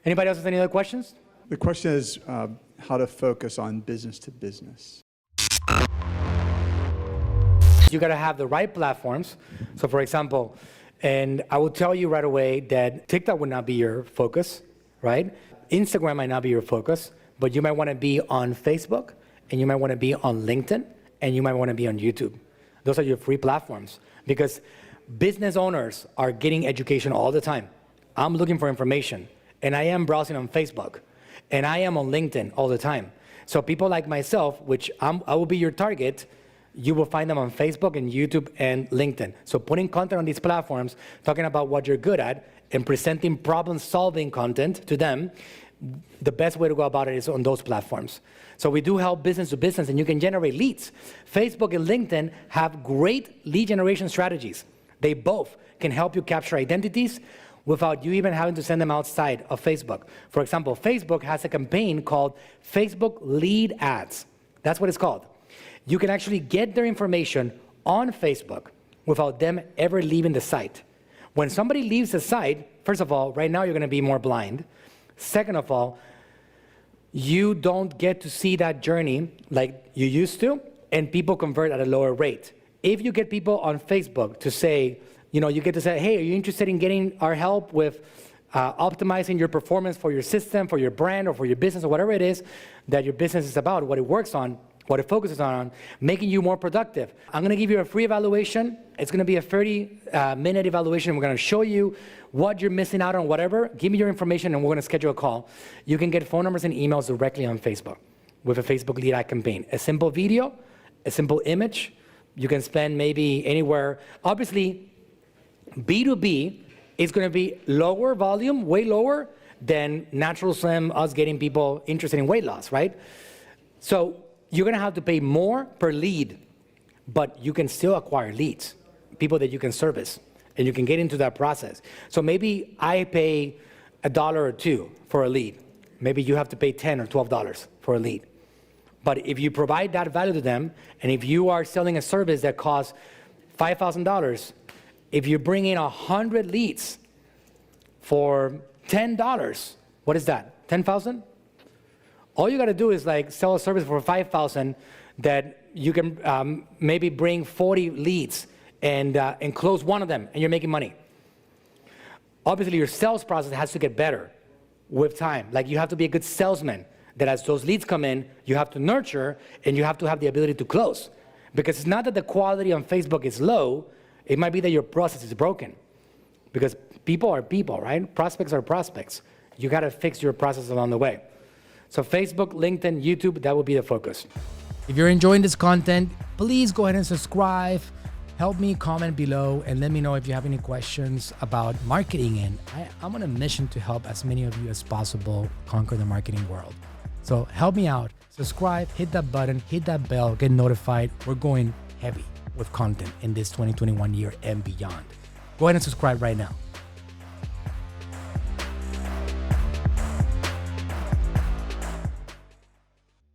Anybody else have any other questions? The question is how to focus on business to business. You got to have the right platforms. So for example, and I will tell you right away that TikTok would not be your focus, right? Instagram might not be your focus, but you might want to be on Facebook, and you might want to be on LinkedIn, and you might want to be on YouTube. Those are your free platforms, because business owners are getting education all the time. I'm looking for information, and I am browsing on Facebook, and I am on LinkedIn all the time. So people like myself, which I will be your target, you will find them on Facebook and YouTube and LinkedIn. So putting content on these platforms, talking about what you're good at, and presenting problem-solving content to them, the best way to go about it is on those platforms. So we do help business to business, and you can generate leads. Facebook and LinkedIn have great lead generation strategies. They both can help you capture identities without you even having to send them outside of Facebook. For example, Facebook has a campaign called Facebook Lead Ads. That's what it's called. You can actually get their information on Facebook without them ever leaving the site. When somebody leaves the site, first of all, right now you're going to be more blind. Second of all, you don't get to see that journey like you used to, and people convert at a lower rate. If you get people on Facebook to say, you get to say, hey, are you interested in getting our help with optimizing your performance for your system, for your brand, or for your business, or whatever it is that your business is about, what it works on, what it focuses on, making you more productive. I'm gonna give you a free evaluation. It's gonna be a 30-minute evaluation. We're gonna show you what you're missing out on, whatever. Give me your information and we're gonna schedule a call. You can get phone numbers and emails directly on Facebook with a Facebook lead ad campaign. A simple video, a simple image. You can spend maybe anywhere. Obviously, B2B is gonna be lower volume, way lower than Natural Slim, us getting people interested in weight loss, right? So you're gonna have to pay more per lead, but you can still acquire leads, people that you can service, and you can get into that process. So maybe I pay $1 or $2 for a lead. Maybe you have to pay $10 or $12 for a lead. But if you provide that value to them, and if you are selling a service that costs $5,000, if you bring in 100 leads for $10, what is that, 10,000? All you got to do is sell a service for 5,000 that you can maybe bring 40 leads and close one of them, and you're making money. Obviously, your sales process has to get better with time. You have to be a good salesman, that as those leads come in, you have to nurture, and you have to have the ability to close. Because it's not that the quality on Facebook is low, it might be that your process is broken. Because people are people, right? Prospects are prospects. You got to fix your process along the way. So Facebook, LinkedIn, YouTube, that will be the focus. If you're enjoying this content, please go ahead and subscribe. Help me comment below and let me know if you have any questions about marketing. And I'm on a mission to help as many of you as possible conquer the marketing world. So help me out. Subscribe, hit that button, hit that bell, get notified. We're going heavy with content in this 2021 year and beyond. Go ahead and subscribe right now.